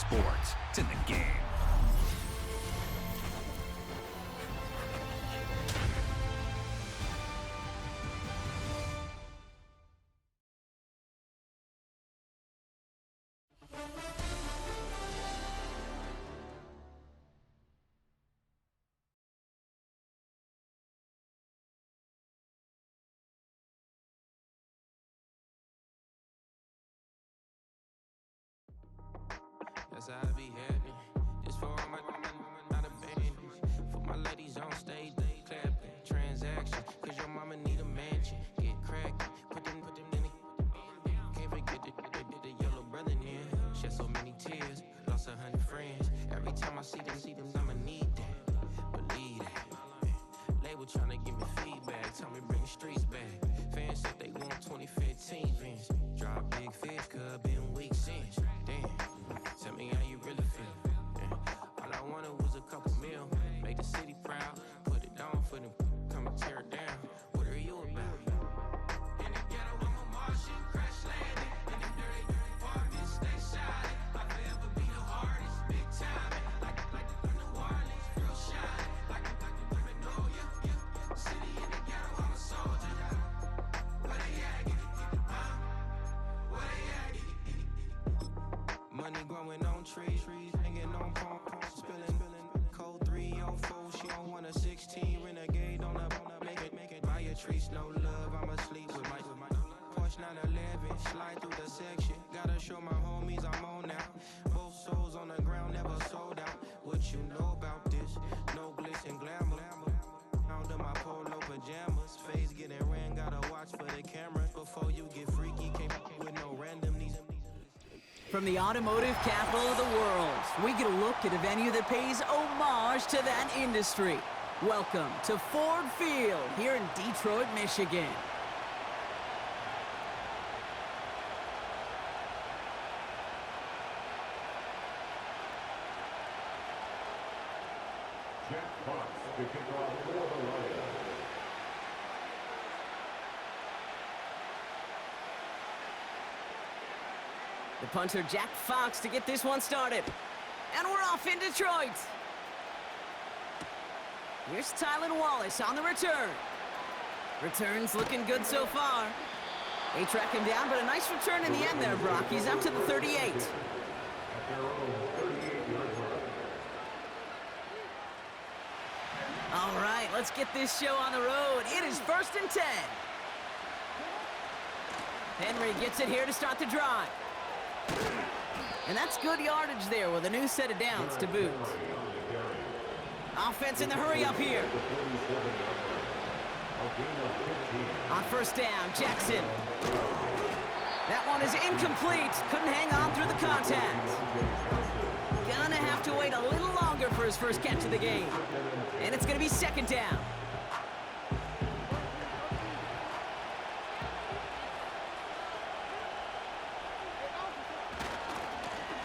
sports. It's in the game. That's how I be happening. This for all my not abandoned. For my ladies on stage, they clapping. Transaction, cause your mama need a mansion. Get cracked, put them in the. Can't forget the yellow brother in. Shed so many tears, lost 100 friends. Every time I see them, I'ma need that. Believe that. Label tryna give me feedback, tell me bring the streets back. Fans said they want 2015 Vince. Drop big fish, cuz been weeks since. Damn. Tell me how you really feel. Yeah. All I wanted was a couple mil. Make the city proud. Put it down for them. Come and tear it down. What are you about? In the ghetto, I'm a Martian. Crash landing. In them dirty apartments, stay shining. I forever be the hardest. Big time. Like New Orleans. Real shine. Like the women know you. City in the ghetto, I'm a soldier. Where they at? Where they at? Money growing on trees, hanging on palm, spilling, code 304, she don't want a 16, renegade on up, make it, buy a tree, no love, I'ma sleep with my Porsche 911, slide through the section, gotta show my homies I'm on now, both souls on the ground, never sold out, what you know about this, no glitz and glamour, under my polo pajamas, face getting ran, gotta watch for the cameras, before you get freaky, can't with no randomness. From the automotive capital of the world, we get a look at a venue that pays homage to that industry. Welcome to Ford Field here in Detroit, Michigan. Jack Fox to kick off for the Lions. The punter, Jack Fox, to get this one started. And we're off in Detroit. Here's Tylan Wallace on the return. Return's looking good so far. They track him down, but a nice return in the end there, Brock. He's up to the 38. All right, let's get this show on the road. It is 1st and 10. Henry gets it here to start the drive. And that's good yardage there with a new set of downs to boot. Offense in the hurry up here. On 1st down, Jackson. That one is incomplete. Couldn't hang on through the contact. Gonna have to wait a little longer for his first catch of the game. And it's gonna be 2nd down.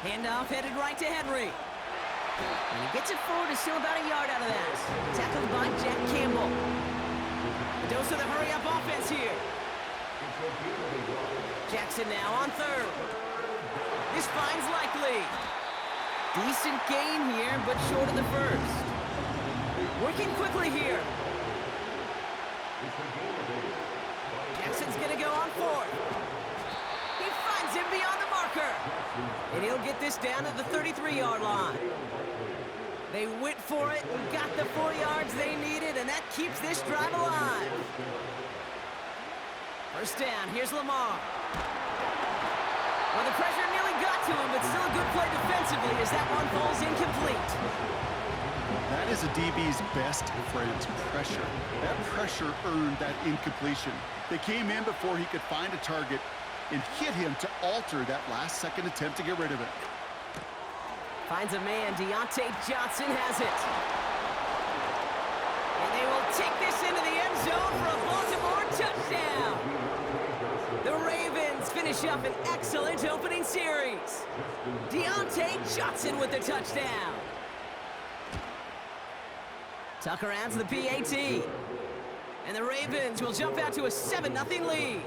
Handoff headed right to Henry. And he gets it forward, is still about a yard out of that. Tackled by Jack Campbell. A dose of the hurry-up offense here. Jackson now on 3rd. This finds likely. Decent gain here, but short of the first. Working quickly here. Jackson's gonna go on 4th. He finds him beyond the marker. And he'll get this down to the 33-yard line. They went for it and got the 4 yards they needed, and that keeps this drive alive. 1st down, here's Lamar. Well, the pressure nearly got to him, but still a good play defensively as that one falls incomplete. That is a DB's best friend, pressure. That pressure earned that incompletion. They came in before he could find a target and hit him to alter that last-second attempt to get rid of it. Finds a man. Deontay Johnson has it. And they will take this into the end zone for a Baltimore touchdown. The Ravens finish up an excellent opening series. Deontay Johnson with the touchdown. Tucker adds the PAT. And the Ravens will jump out to a 7-0 lead.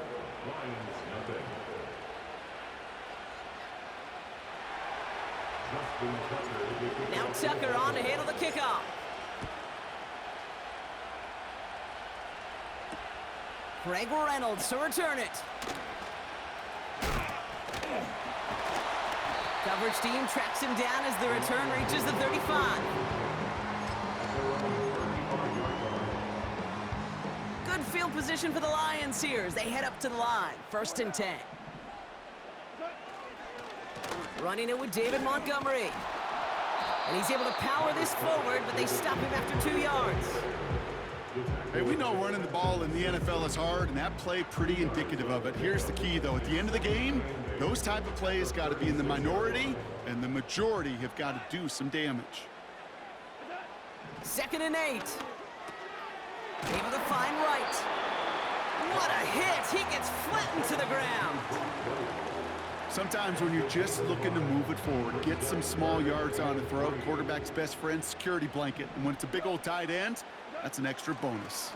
Now Tucker on to handle the kickoff. Greg Reynolds to return it. Coverage team tracks him down as the return reaches the 35. Good field position for the Lions here as they head up to the line. 1st and 10. Running it with David Montgomery. And he's able to power this forward, but they stop him after 2 yards. Hey, we know running the ball in the NFL is hard, and that play pretty indicative of it. Here's the key, though. At the end of the game, those type of plays got to be in the minority, and the majority have got to do some damage. 2nd and 8. Able to find Wright. What a hit! He gets flattened to the ground. Sometimes when you're just looking to move it forward, get some small yards on a throw, quarterback's best friend, security blanket. And when it's a big old tight end, that's an extra bonus.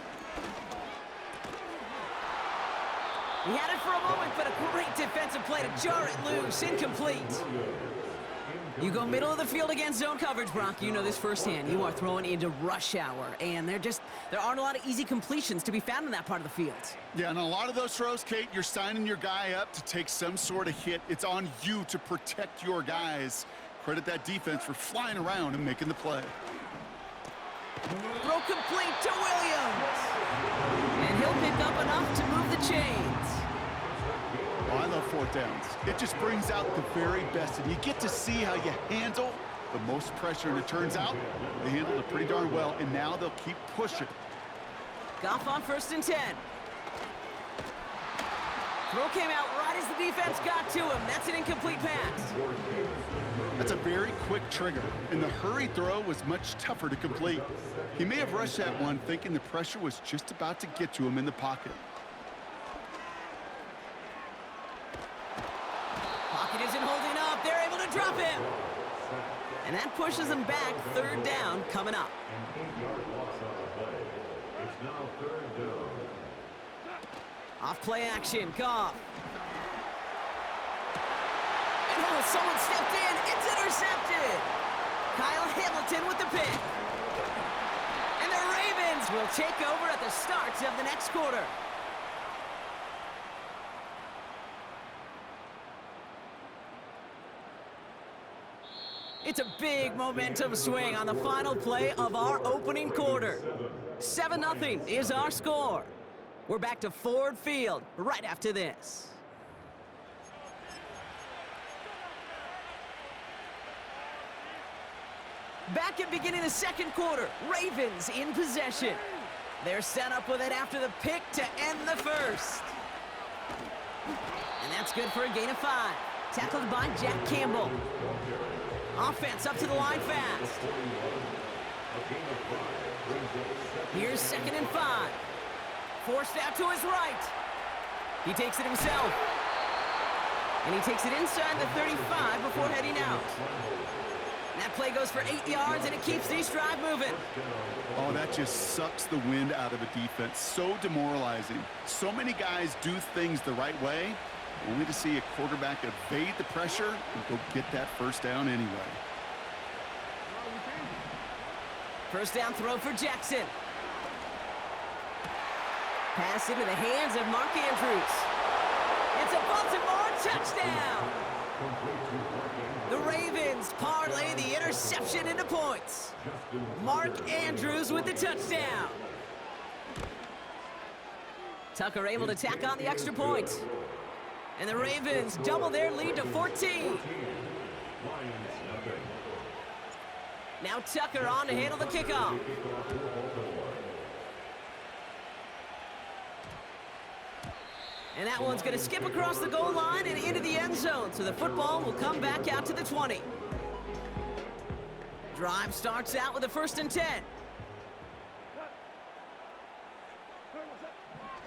He had it for a moment, but a great defensive play to jar it loose. Incomplete. You go middle of the field against zone coverage, Brock. You know this firsthand. You are throwing into rush hour, and there aren't a lot of easy completions to be found in that part of the field. Yeah, and a lot of those throws, Kate, you're signing your guy up to take some sort of hit. It's on you to protect your guys. Credit that defense for flying around and making the play. Throw complete to Williams. And he'll pick up enough to move the chains. Oh, I love 4th downs. It just brings out the very best, and you get to see how you handle the most pressure, and it turns out they handled it pretty darn well, and now they'll keep pushing. Goff on 1st and 10. Throw came out right as the defense got to him. That's an incomplete pass. That's a very quick trigger, and the hurry throw was much tougher to complete. He may have rushed that one thinking the pressure was just about to get to him in the pocket. Pocket isn't holding up. They're able to drop him. And that pushes them back. 3rd down coming up. Off play action, Goff. And oh, someone stepped in. It's intercepted. Kyle Hamilton with the pick. And the Ravens will take over at the start of the next quarter. It's a big momentum swing on the final play of our opening quarter. 7-0 is our score. We're back to Ford Field right after this. Back at beginning of the 2nd quarter, Ravens in possession. They're set up with it after the pick to end the 1st. And that's good for a gain of 5. Tackled by Jack Campbell. Offense up to the line fast. Here's 2nd and 5. Forced out to his right. He takes it himself. And he takes it inside the 35 before heading out. And that play goes for 8 yards, and it keeps these drive moving. Oh, that just sucks the wind out of a defense. So demoralizing. So many guys do things the right way, only to see a quarterback evade the pressure and go get that 1st down anyway. 1st down throw for Jackson. Pass into the hands of Mark Andrews. It's a Baltimore touchdown. The Ravens parlay the interception into points. Mark Andrews with the touchdown. Tucker able to tack on the extra point. And the Ravens double their lead to 14. Now Tucker on to handle the kickoff. And that one's going to skip across the goal line and into the end zone. So the football will come back out to the 20. Drive starts out with a 1st and 10.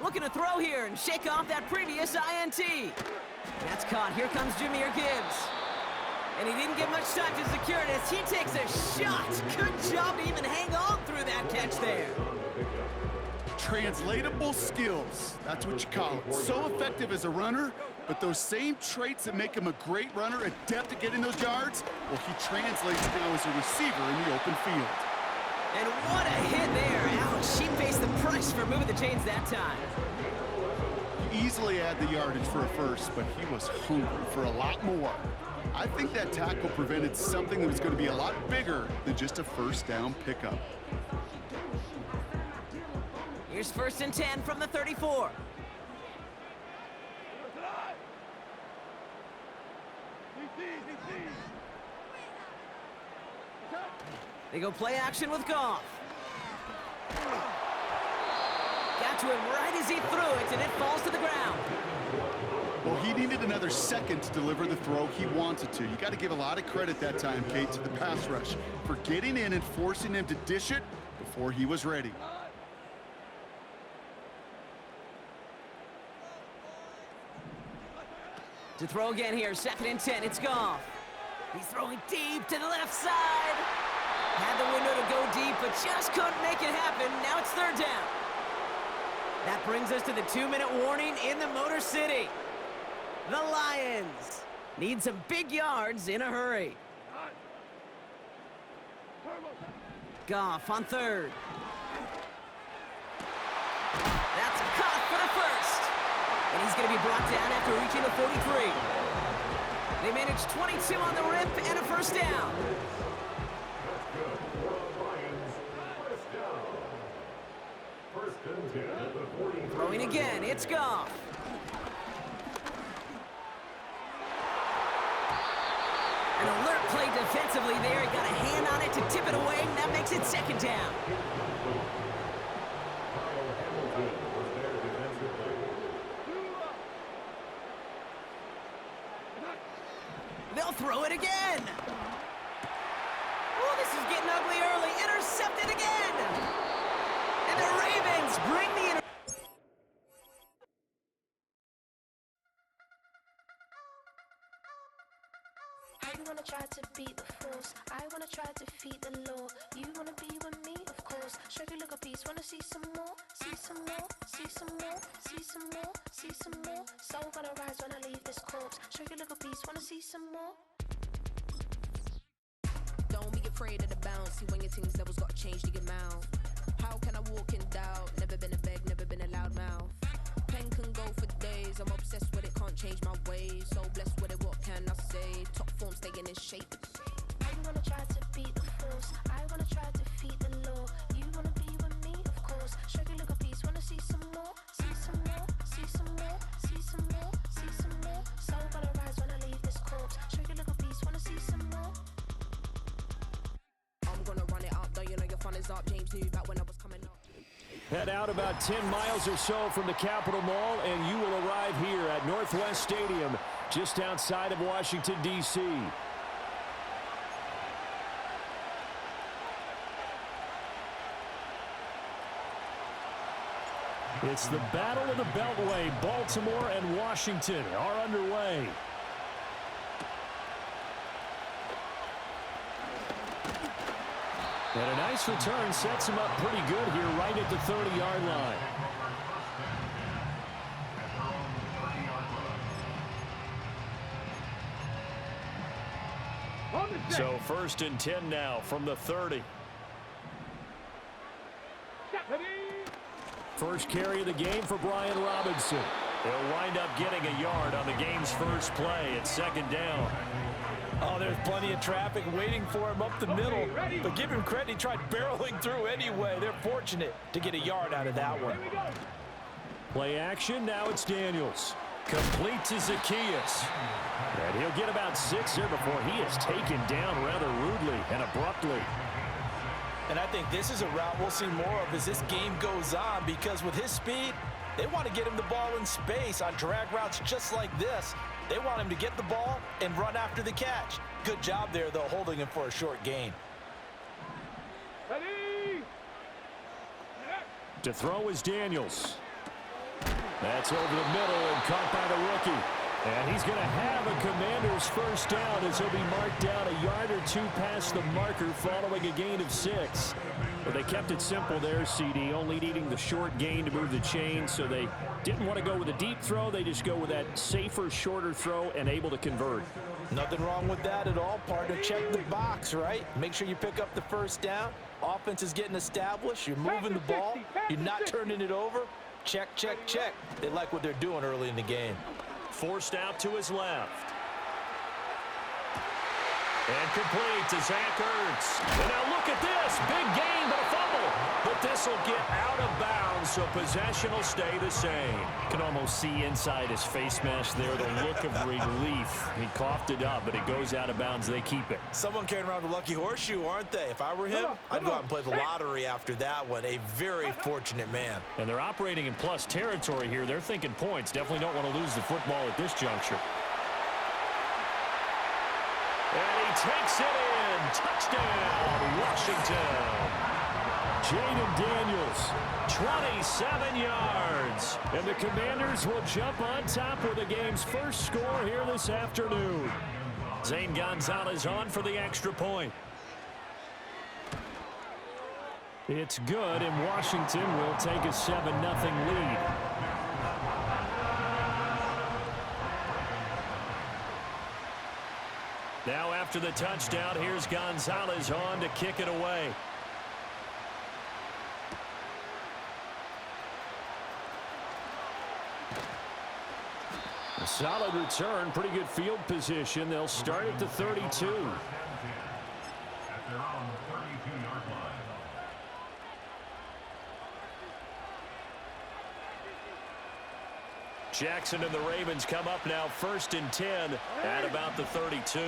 Looking to throw here and shake off that previous INT. That's caught. Here comes Jahmyr Gibbs. And he didn't get much time to secure it as he takes a shot. Good job to even hang on through that catch there. Untranslatable skills. That's what you call it. So effective as a runner, but those same traits that make him a great runner, adept at getting those yards, well, he translates now as a receiver in the open field. And what a hit there. Ouch, she faced the price for moving the chains that time. He easily had the yardage for a first, but he was hungry for a lot more. I think that tackle prevented something that was going to be a lot bigger than just a first down pickup. Here's 1st and 10 from the 34. They go play action with Goff. Got to him right as he threw it, and it falls to the ground. Well, he needed another second to deliver the throw he wanted to. You got to give a lot of credit that time, Kate, to the pass rush for getting in and forcing him to dish it before he was ready. To throw again here, 2nd and 10, it's Goff. He's throwing deep to the left side. Had the window to go deep, but just couldn't make it happen. Now it's 3rd down. That brings us to the 2-minute warning in the Motor City. The Lions need some big yards in a hurry. Goff on 3rd. That's caught for the first. And he's going to be brought down after reaching the 43. They managed 22 on the rip and a first down. Throwing again, it's Goff. An alert play defensively there. He got a hand on it to tip it away, and that makes it 2nd down. They'll throw it again. Oh, this is getting ugly early. Intercepted again. And the Ravens bring the interception. You wanna try to beat the force, I wanna try to defeat the law. You wanna be with me, of course. Show you look a piece, wanna see some more, see some more, see some more, see some more, see some more. Soul gonna rise when I leave this corpse. Show you look a piece, wanna see some more. Don't be afraid of the bounce. See when your things levels got changed to your mouth. How can I walk in doubt? Never been a beg, never been a loud mouth. Pen can go for days. I'm obsessed with it, can't change my ways. So blessed with it, what can I say? Top form staying in shape. You wanna try to beat the force, I wanna try to defeat the law. You wanna be with me, of course. Show you look a piece, wanna see some more, see some more, see some more, see some more, see some more. Soul gonna rise when I leave this corpse. Show you look a piece, wanna see some more. I'm gonna run it up, though you know your fun is up. James knew that when I was coming up. Head out about 10 miles or so from the Capitol Mall, and you will arrive here at Northwest Stadium, just outside of Washington, D.C. It's the Battle of the Beltway. Baltimore and Washington are underway. And a nice return sets him up pretty good here right at the 30-yard line. So 1st and 10 now from the 30. First carry of the game for Brian Robinson. He'll wind up getting a yard on the game's first play at 2nd down. Oh, there's plenty of traffic waiting for him up the middle. But give him credit, he tried barreling through anyway. They're fortunate to get a yard out of that one. Play action, now it's Daniels. Complete to Zacchaeus. And he'll get about 6 here before he is taken down rather rudely and abruptly. And I think this is a route we'll see more of as this game goes on, because with his speed, they want to get him the ball in space on drag routes just like this. They want him to get the ball and run after the catch. Good job there, though, holding him for a short gain. Ready? To throw is Daniels. That's over the middle and caught by the rookie. And he's going to have a Commander's first down as he'll be marked down a yard or two past the marker following a gain of 6. But they kept it simple there, CD, only needing the short gain to move the chain, so they didn't want to go with a deep throw. They just go with that safer, shorter throw and able to convert. Nothing wrong with that at all, partner. Check the box, right? Make sure you pick up the first down. Offense is getting established. You're moving the ball. You're not turning it over. Check, check, check. They like what they're doing early in the game. Forced out to his left. And complete to Zach Ertz. And now look at this. Big gain, but a fumble. But this will get out of bounds, so possession will stay the same. You can almost see inside his face mask there the look of relief. He coughed it up, but it goes out of bounds. They keep it. Someone carrying around the lucky horseshoe, aren't they? If I were him, I'd go out and play the lottery after that one. A very fortunate man. And they're operating in plus territory here. They're thinking points. Definitely don't want to lose the football at this juncture. And he takes it in. Touchdown, Washington. Jaden Daniels, 27 yards. And the Commanders will jump on top with the game's first score here this afternoon. Zane Gonzalez on for the extra point. It's good, and Washington will take a 7-0 lead. Now after the touchdown, here's Gonzalez on to kick it away. A solid return, pretty good field position. They'll start at the 32. At their own 32-yard line. Jackson and the Ravens come up now 1st and 10 at about the 32.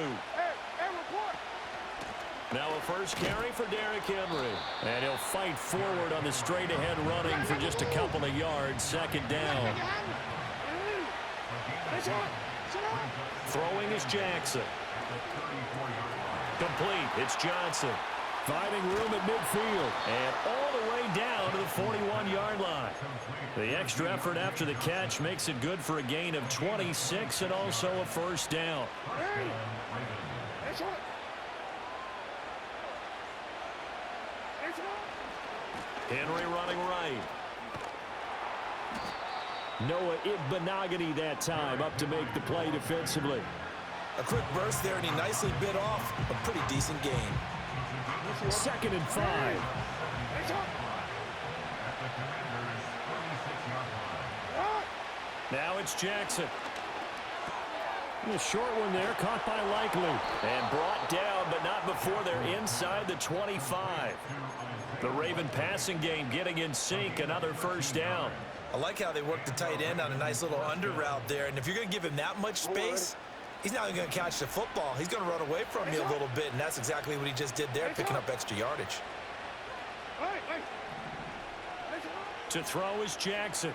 Now a first carry for Derrick Henry. And he'll fight forward on the straight-ahead running for just a couple of yards. 2nd down. Throwing is Jackson. Complete. It's Johnson. Finding room at midfield. And all the way down to the 41-yard line. The extra effort after the catch makes it good for a gain of 26 and also a first down. Henry running right. Noah Igbenogany that time up to make the play defensively. A quick burst there, and he nicely bit off a pretty decent gain. 2nd and 5. Now it's Jackson. A short one there, caught by Likely. And brought down, but not before they're inside the 25. The Raven passing game getting in sync, another first down. I like how they work the tight end on a nice little under route there. And if you're going to give him that much space, he's not going to catch the football. He's going to run away from you a little bit, and that's exactly what he just did there, picking up extra yardage. To throw is Jackson.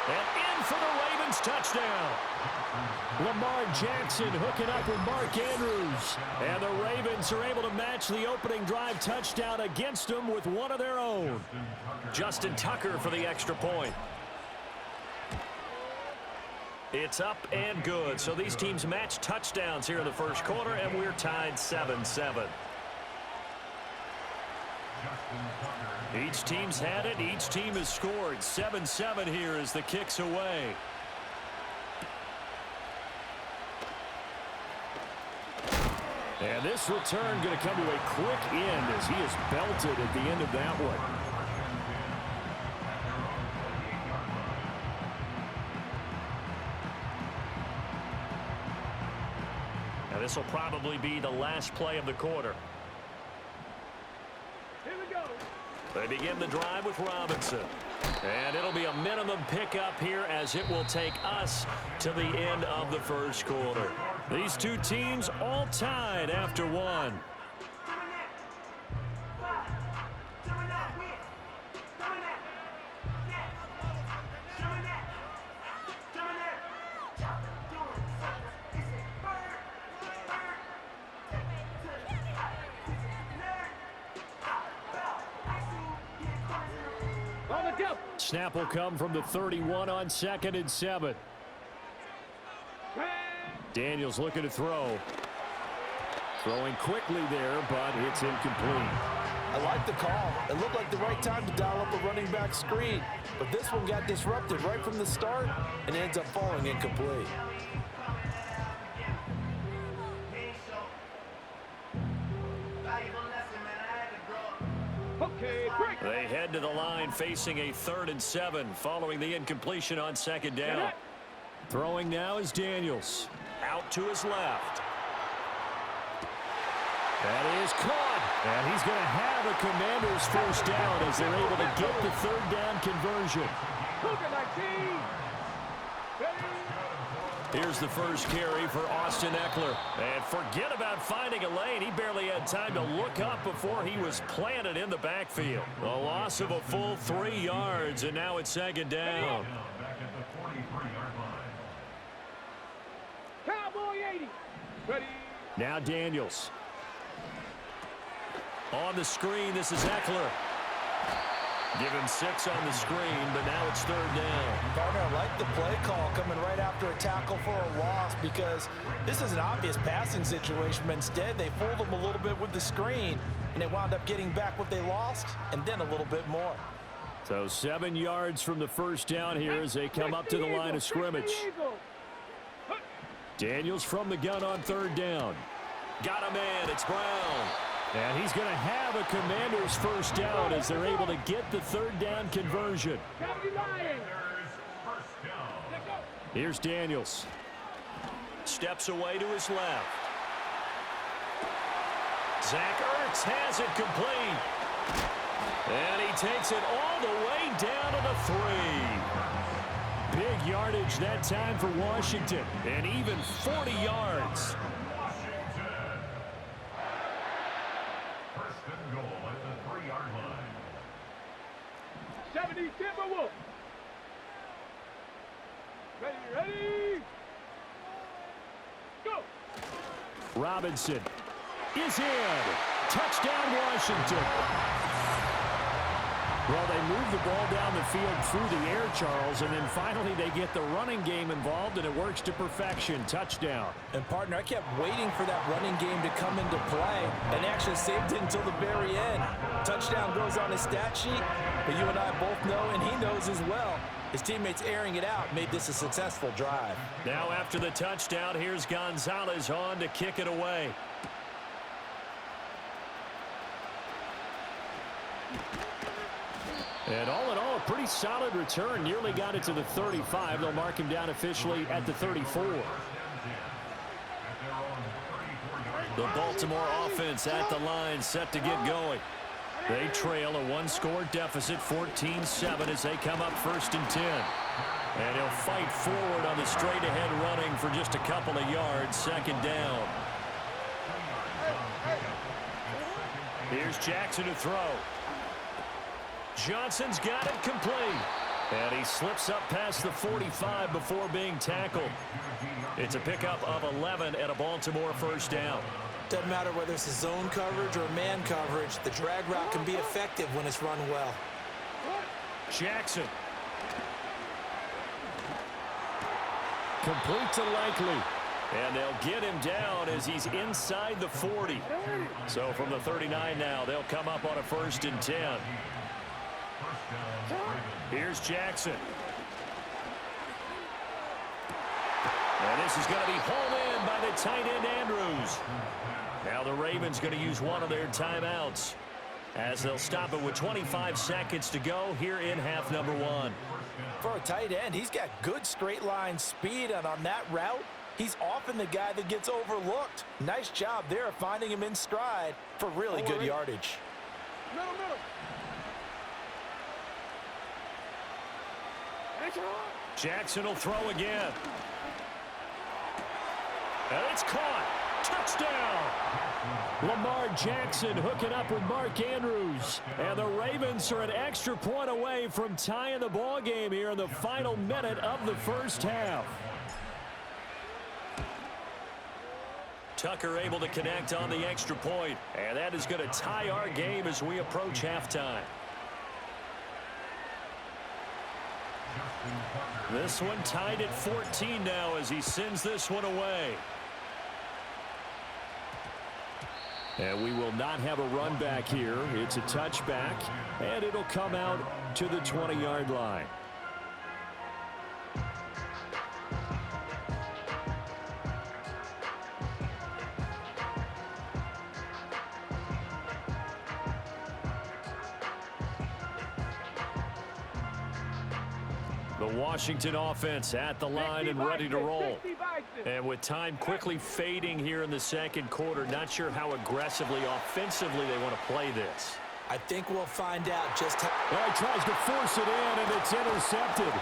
And in for the Ravens touchdown. Lamar Jackson hooking up with Mark Andrews. And the Ravens are able to match the opening drive touchdown against them with one of their own. Justin Tucker for the extra point. It's up and good. So these teams match touchdowns here in the first quarter, and we're tied 7-7. Each team's had it. Each team has scored. 7-7 here as the kick's away. And this return going to come to a quick end as he is belted at the end of that one. Now this will probably be the last play of the quarter. They begin the drive with Robinson. And it'll be a minimum pickup here as it will take us to the end of the first quarter. These two teams all tied after one. snap will come from the 31 on 2nd and 7. Daniels looking to throw. Throwing quickly there, but it's incomplete. I like the call. It looked like the right time to dial up a running back screen, but this one got disrupted right from the start and ends up falling incomplete. They head to the line facing a 3rd and 7 following the incompletion on 2nd down. Throwing now is Daniels. Out to his left. That is caught. And he's going to have a Commanders first down as they're able to get the 3rd down conversion. Here's the first carry for Austin Eckler. And forget about finding a lane. He barely had time to look up before he was planted in the backfield. A loss of a full 3 yards, and now it's 2nd down. Cowboy 80. Ready. Now Daniels. On the screen, this is Eckler. Give him 6 on the screen, but now it's 3rd down. Partner, I like the play call coming right after a tackle for a loss because this is an obvious passing situation, but instead they fooled them a little bit with the screen, and they wound up getting back what they lost and then a little bit more. So 7 yards from the first down here as they come up to the line of scrimmage. Daniels from the gun on 3rd down. Got a man, it's Brown. And he's going to have a Commanders first down as they're able to get the 3rd down conversion. Here's Daniels. Steps away to his left. Zach Ertz has it complete. And he takes it all the way down to the 3. Big yardage that time for Washington. And even 40 yards. First and goal at the 3-yard line. 70 Timberwolves. Ready. Go. Robinson is in. Touchdown, Washington. Well, they move the ball down the field through the air, Charles, and then finally they get the running game involved, and it works to perfection. Touchdown. And, partner, I kept waiting for that running game to come into play and actually saved it until the very end. Touchdown goes on his stat sheet, but you and I both know, and he knows as well, his teammates airing it out made this a successful drive. Now after the touchdown, here's Gonzalez on to kick it away. And all in all, a pretty solid return. Nearly got it to the 35. They'll mark him down officially at the 34. The Baltimore offense at the line, set to get going. They trail a 1-score deficit, 14-7, as they come up 1st and 10. And he'll fight forward on the straight-ahead running for just a couple of yards, 2nd down. Here's Jackson to throw. Johnson's got it complete. And he slips up past the 45 before being tackled. It's a pickup of 11 and a Baltimore first down. Doesn't matter whether it's a zone coverage or man coverage, the drag route can be effective when it's run well. Jackson. Complete to Likely. And they'll get him down as he's inside the 40. So from the 39 now, they'll come up on a 1st and 10. Here's Jackson. And this is going to be hauled in by the tight end Andrews. Now the Ravens going to use one of their timeouts as they'll stop it with 25 seconds to go here in half number 1. For a tight end, he's got good straight line speed, and on that route, he's often the guy that gets overlooked. Nice job there of finding him in stride for really good yardage. Middle. Jackson will throw again. And it's caught. Touchdown! Lamar Jackson hooking up with Mark Andrews. And the Ravens are an extra point away from tying the ball game here in the final minute of the first half. Tucker able to connect on the extra point. And that is going to tie our game as we approach halftime. This one tied at 14 now as he sends this one away. And we will not have a run back here. It's a touchback, and it'll come out to the 20-yard line. The Washington offense at the line and ready to roll. And with time quickly fading here in the second quarter, not sure how aggressively, offensively they want to play this. I think we'll find out just how. Well, he tries to force it in, and it's intercepted.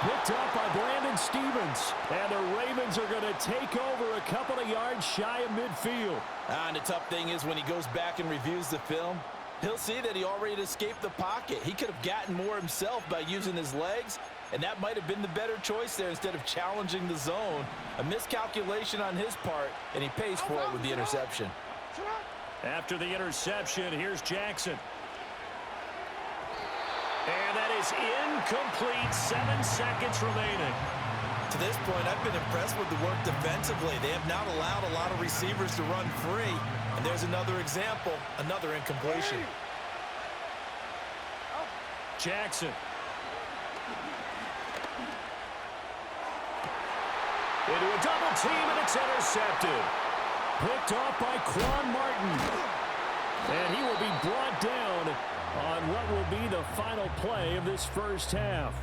Picked up by Brandon Stevens. And the Ravens are going to take over a couple of yards shy of midfield. And the tough thing is when he goes back and reviews the film, he'll see that he already escaped the pocket. He could have gotten more himself by using his legs, and that might have been the better choice there instead of challenging the zone. A miscalculation on his part, and he pays for it with the interception. After the interception, here's Jackson. And that is incomplete. 7 seconds remaining. To this point, I've been impressed with the work defensively. They have not allowed a lot of receivers to run free. And there's another example, another incompletion. Jackson. Into a double team, and it's intercepted. Picked off by Quan Martin. And he will be brought down on what will be the final play of this first half.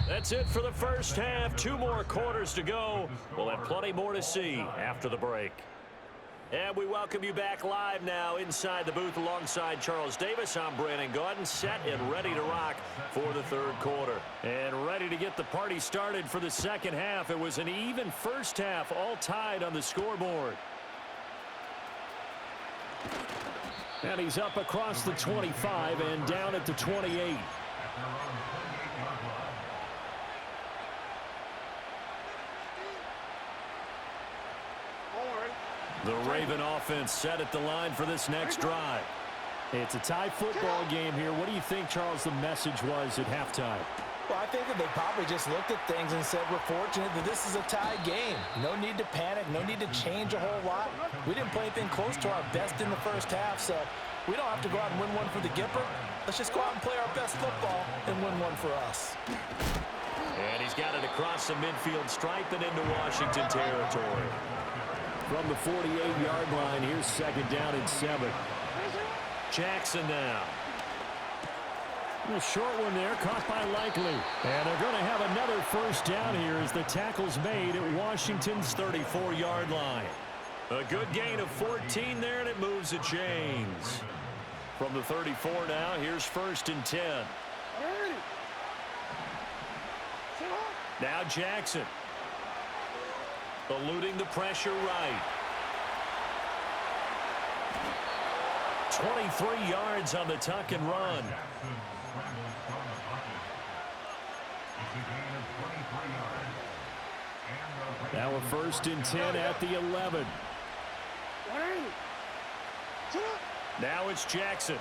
That's it for the first half. 2 more quarters to go. We'll have plenty more to see after the break. And we welcome you back live now inside the booth alongside Charles Davis. I'm Brandon Gaudin, set and ready to rock for the third quarter. And ready to get the party started for the second half. It was an even first half, all tied on the scoreboard. And he's up across the 25 and down at the 28. The Raven offense set at the line for this next drive. It's a tie football game here. What do you think, Charles, the message was at halftime? Well, I think that they probably just looked at things and said, we're fortunate that this is a tie game. No need to panic, no need to change a whole lot. We didn't play anything close to our best in the first half, so we don't have to go out and win one for the Gipper. Let's just go out and play our best football and win one for us. And he's got it across the midfield stripe and into Washington territory. From the 48-yard line, here's second down and 7. Jackson now. A short one there, caught by Likely. And they're going to have another first down here as the tackle's made at Washington's 34-yard line. A good gain of 14 there, and it moves the chains. From the 34 now, here's first and 10. Now Jackson. Eluding the pressure right. 23 yards on the tuck and run. Now a first and 10 at the 11. Now it's Jackson.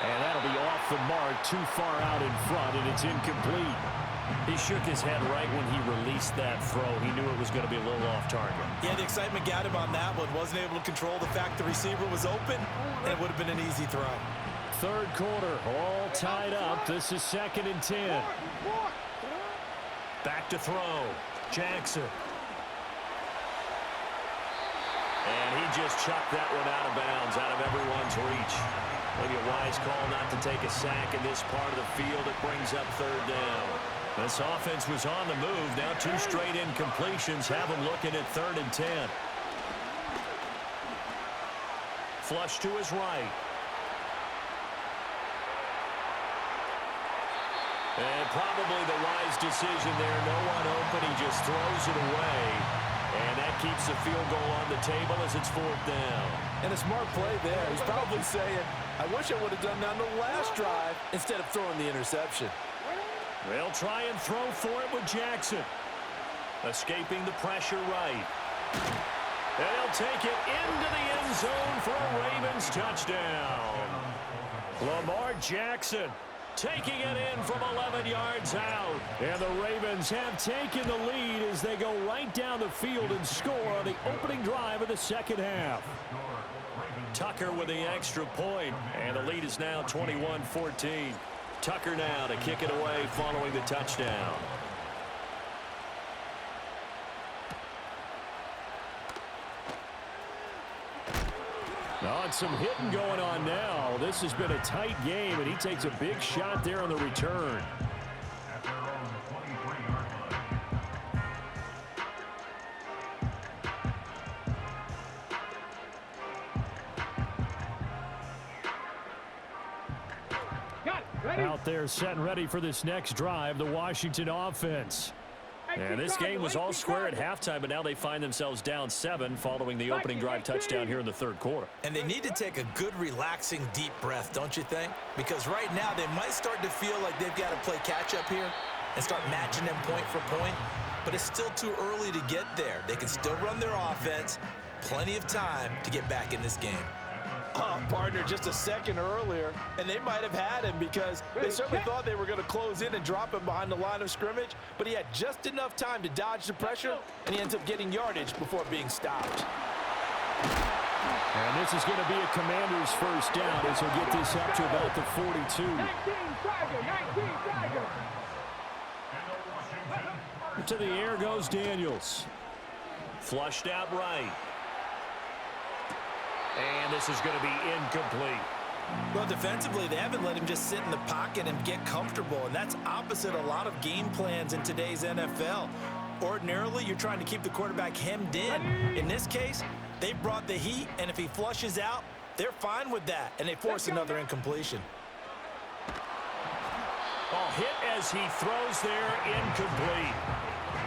And that'll be off the mark, too far out in front, and it's incomplete. He shook his head right when he released that throw. He knew it was going to be a little off target. Yeah, the excitement got him on that one. Wasn't able to control the fact the receiver was open, and it would have been an easy throw. Third quarter, all tied up. This is second and 10. Back to throw. Jackson. And he just chucked that one out of bounds, out of everyone's reach. Maybe a wise call not to take a sack in this part of the field. It brings up third down. This offense was on the move. Now 2 straight incompletions have them looking at third and 10. Flush to his right. And probably the wise decision there. No one open. He just throws it away. And that keeps the field goal on the table as it's fourth down. And a smart play there. He's probably saying, I wish I would have done that on the last drive instead of throwing the interception. They'll try and throw for it with Jackson. Escaping the pressure right. And he'll take it into the end zone for a Ravens touchdown. Lamar Jackson taking it in from 11 yards out. And the Ravens have taken the lead as they go right down the field and score on the opening drive of the second half. Tucker with the extra point, and the lead is now 21-14. Tucker now to kick it away following the touchdown. Oh, and some hitting going on now. This has been a tight game, and he takes a big shot there on the return. Out there set and ready for this next drive, the Washington offense. And this game was all square at halftime, but now they find themselves down 7 following the opening drive touchdown here in the third quarter. And they need to take a good, relaxing, deep breath, don't you think? Because right now they might start to feel like they've got to play catch-up here and start matching them point for point. But it's still too early to get there. They can still run their offense. Plenty of time to get back in this game. Partner, just a second earlier, and they might have had him because they certainly thought they were going to close in and drop him behind the line of scrimmage, but he had just enough time to dodge the pressure, and he ends up getting yardage before being stopped. And this is going to be a Commander's first down as he'll get this up to about the 42. 19 Tiger. To the air goes Daniels. Flushed out right. And this is going to be incomplete. Well, defensively, they haven't let him just sit in the pocket and get comfortable, and that's opposite a lot of game plans in today's NFL. Ordinarily, you're trying to keep the quarterback hemmed in. In this case, they brought the heat, and if he flushes out, they're fine with that, and they force another incompletion. Oh, hit as he throws there, incomplete.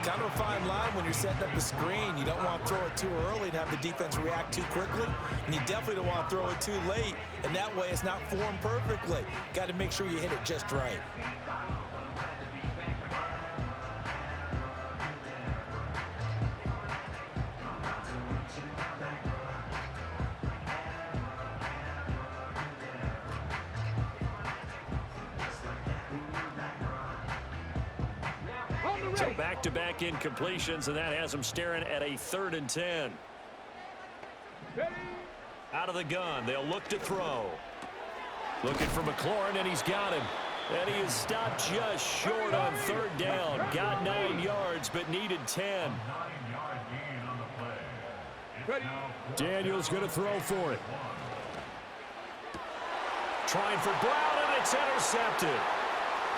Kind of a fine line when you're setting up a screen. You don't want to throw it too early and have the defense react too quickly, and you definitely don't want to throw it too late, and that way it's not formed perfectly. Got to make sure you hit it just right. So back-to-back incompletions, and that has them staring at a 3rd and 10. Out of the gun, they'll look to throw. Looking for McLaurin, and he's got him. And he is stopped just short on 3rd down. Got 9 yards, but needed 10. Daniels going to throw for it. Trying for Brown, and it's intercepted.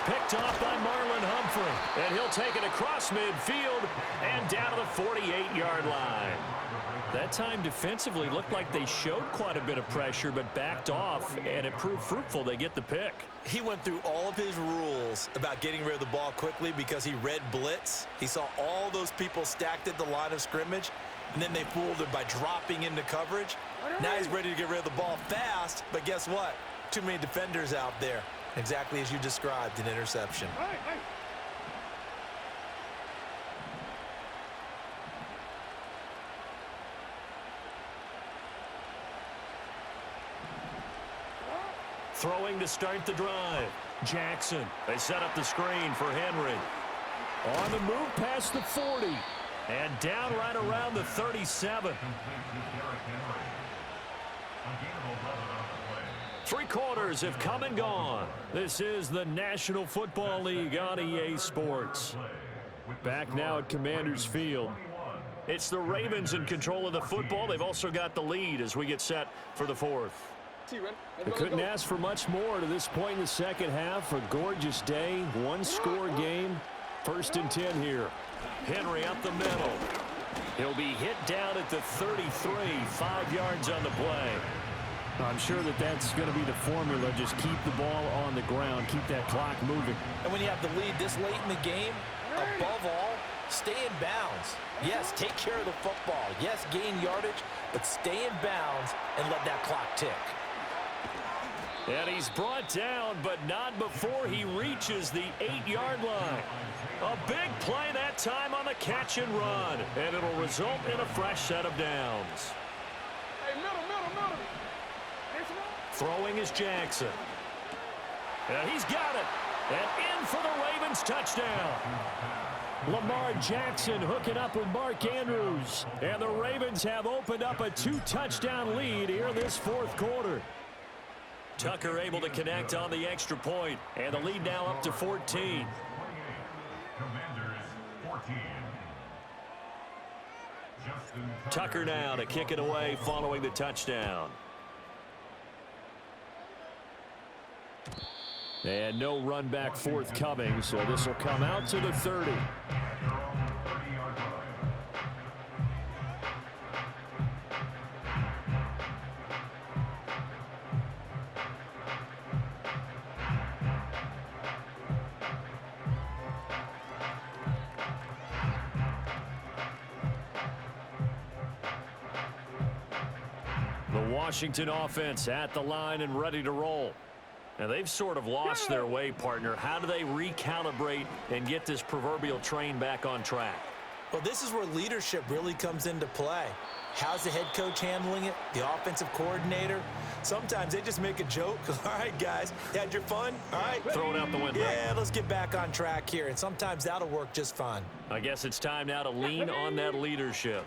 Picked off by Marlon Humphrey, and he'll take it across midfield and down to the 48-yard line. That time defensively looked like they showed quite a bit of pressure, but backed off, and it proved fruitful. They get the pick. He went through all of his rules about getting rid of the ball quickly because he read blitz. He saw all those people stacked at the line of scrimmage, and then they fooled him by dropping into coverage. Now he's ready to get rid of the ball fast, but guess what? Too many defenders out there. Exactly as you described, an interception. Throwing to start the drive. Jackson. They set up the screen for Henry. On the move past the 40. And down right around the 37. 3 quarters have come and gone. This is the National Football League on EA Sports. Back now at Commanders Field. It's the Ravens in control of the football. They've also got the lead as we get set for the 4th. They couldn't ask for much more to this point in the second half. A gorgeous day, 1-score game. 1st and 10 here. Henry up the middle. He'll be hit down at the 33, 5 yards on the play. I'm sure that that's going to be the formula. Just keep the ball on the ground. Keep that clock moving. And when you have the lead this late in the game, above all, stay in bounds. Yes, take care of the football. Yes, gain yardage, but stay in bounds and let that clock tick. And he's brought down, but not before he reaches the 8-yard line. A big play that time on the catch and run, and it'll result in a fresh set of downs. Hey, middle. Throwing is Jackson. And he's got it. And in for the Ravens touchdown. Lamar Jackson hooking up with Mark Andrews. And the Ravens have opened up a 2-touchdown lead here in this fourth quarter. Tucker able to connect on the extra point, and the lead now up to 14. Commanders 14. Tucker now to kick it away following the touchdown. And no run back forthcoming, so this will come out to the 30. The Washington offense at the line and ready to roll. Now, they've sort of lost their way, partner. How do they recalibrate and get this proverbial train back on track? Well, this is where leadership really comes into play. How's the head coach handling it? The offensive coordinator? Sometimes they just make a joke. All right, guys, you had your fun? All right. Throw it out the window. Yeah, let's get back on track here, and sometimes that'll work just fine. I guess it's time now to lean on that leadership.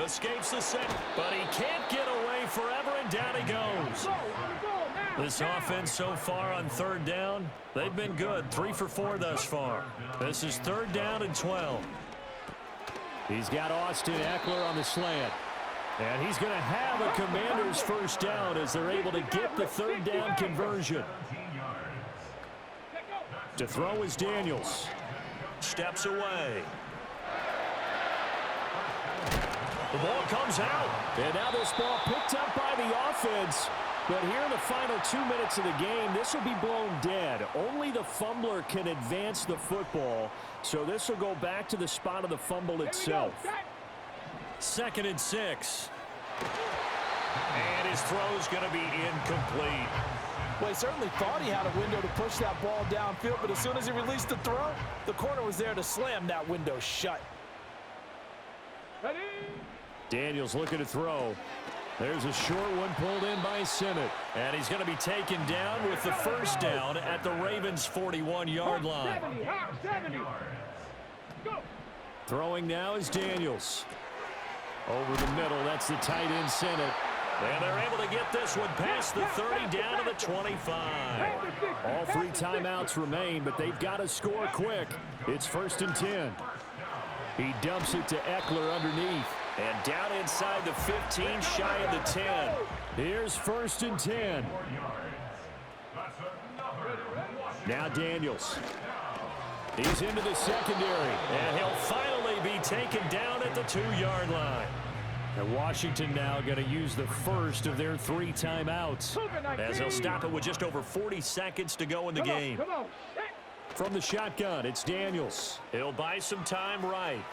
Escapes the set, but he can't get away forever, and down he goes. This offense so far on third down, they've been good. 3 for 4 thus far. This is 3rd down and 12. He's got Austin Eckler on the slant. And he's going to have a Commanders first down as they're able to get the 3rd down conversion. To throw is Daniels. Steps away. The ball comes out. And now this ball picked up by the offense. But here in the final 2 minutes of the game, this will be blown dead. Only the fumbler can advance the football. So this will go back to the spot of the fumble itself. 2nd and 6. And his throw's going to be incomplete. Well, he certainly thought he had a window to push that ball downfield, but as soon as he released the throw, the corner was there to slam that window shut. Daniels looking to throw. There's a short one pulled in by Sinnott. And he's going to be taken down with the first down at the Ravens' 41-yard line. 70. Throwing now is Daniels. Over the middle, that's the tight end Sinnott. And they're able to get this one past the 30 down to the 25. All 3 timeouts remain, but they've got to score quick. It's 1st and 10. He dumps it to Eckler underneath. And down inside the 15, shy of the 10. Here's 1st and 10. Now Daniels. He's into the secondary. And he'll finally be taken down at the 2-yard line. And Washington now going to use the first of their 3 timeouts. As they'll stop it with just over 40 seconds to go in the game. From the shotgun, it's Daniels. He'll buy some time right.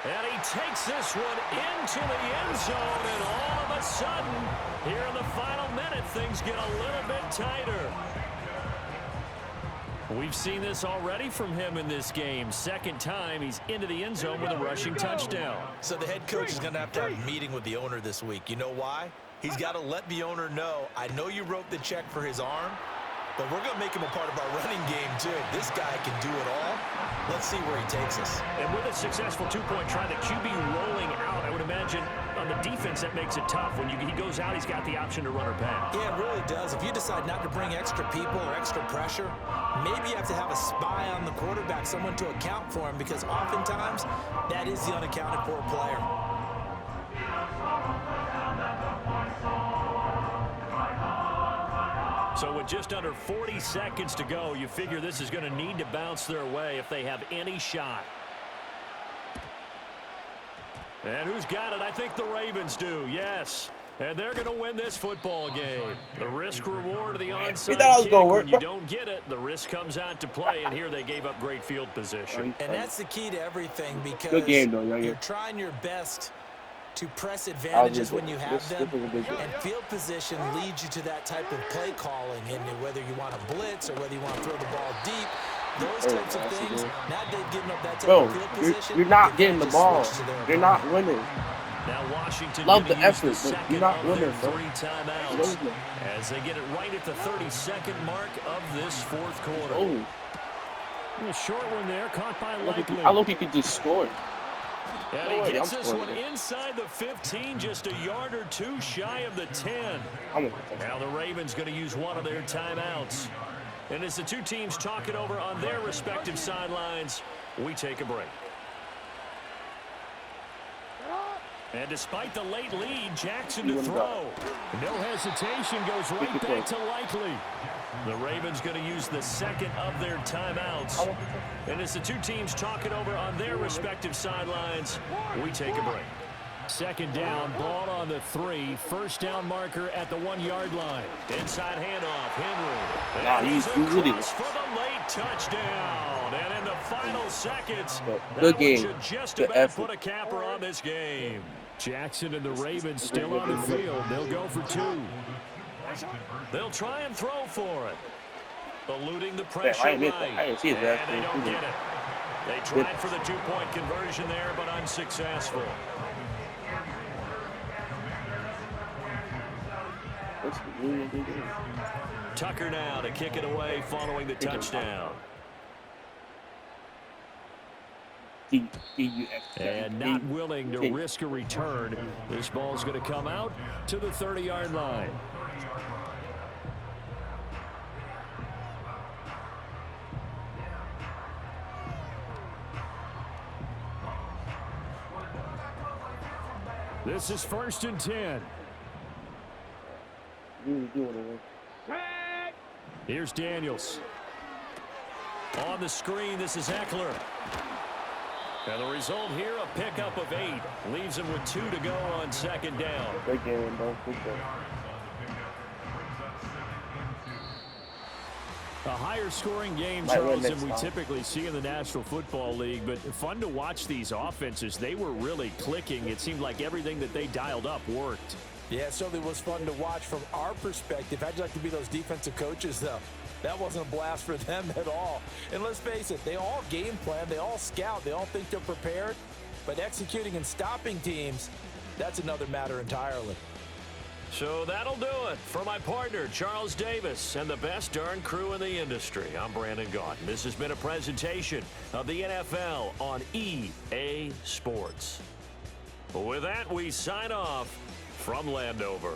And he takes this one into the end zone, and all of a sudden, here in the final minute, things get a little bit tighter. We've seen this already from him in this game. 2nd time, he's into the end zone with a rushing touchdown. So the head coach is going to have a meeting with the owner this week. You know why? He's got to let the owner know, I know you wrote the check for his arm, but we're going to make him a part of our running game, too. This guy can do it all. Let's see where he takes us. And with a successful 2-point try, the QB rolling out, I would imagine on the defense that makes it tough. When he goes out, he's got the option to run or pass. Yeah, it really does. If you decide not to bring extra people or extra pressure, maybe you have to have a spy on the quarterback, someone to account for him, because oftentimes that is the unaccounted for player. So with just under 40 seconds to go, you figure this is going to need to bounce their way if they have any shot. And who's got it? I think the Ravens do, yes. And they're going to win this football game. The risk-reward of the onside kick, when you don't get it, the risk comes out to play, and here they gave up great field position. And that's the key to everything, because you're trying your best to press advantages when you have them, and field position leads you to that type of play calling, and whether you want to blitz or whether you want to throw the ball deep, those types of things. Now they've given up that type of field position. You're not getting the ball. You're not winning. Now Washington Love the gonna use effort, but second you're not of winning, their bro. 3 timeouts as they get it right at the 32nd mark of this fourth quarter. Oh, A short one there, caught by Likely. I look, he could just score. And he gets this one inside the 15, just a yard or two shy of the 10. Now the Ravens going to use one of their timeouts. And as the two teams talk it over on their respective sidelines, we take a break. And despite the late lead, Jackson to throw. No hesitation, goes right back to Likely. The Ravens going to use the second of their timeouts. And as the two teams talk it over on their respective sidelines, we take a break. Second down, ball on the 3. First down marker at the 1-yard line. Inside handoff, Henry. And he's across for the late touchdown. And in the final seconds, that one should just about put a capper on this game. Jackson and the Ravens still on the field. They'll go for 2. They'll try and throw for it. Eluding the pressure right. And they don't get it. They tried for the 2-point conversion there, but unsuccessful. Tucker now to kick it away following the touchdown. And not willing to risk a return. This ball's going to come out to the 30-yard line. This is 1st and 10. Here's Daniels. On the screen, this is Eckler. And the result here, a pickup of 8. Leaves him with 2 to go on second down. Good game, bro. Good game. A higher-scoring game, Charles, than we typically see in the National Football League, but fun to watch these offenses. They were really clicking. It seemed like everything that they dialed up worked. Yeah, it certainly was fun to watch from our perspective. How'd you like to be those defensive coaches, though? That wasn't a blast for them at all. And let's face it, they all game plan, they all scout, they all think they're prepared. But executing and stopping teams, that's another matter entirely. So that'll do it for my partner, Charles Davis, and the best darn crew in the industry. I'm Brandon Gaudin. This has been a presentation of the NFL on EA Sports. With that, we sign off from Landover.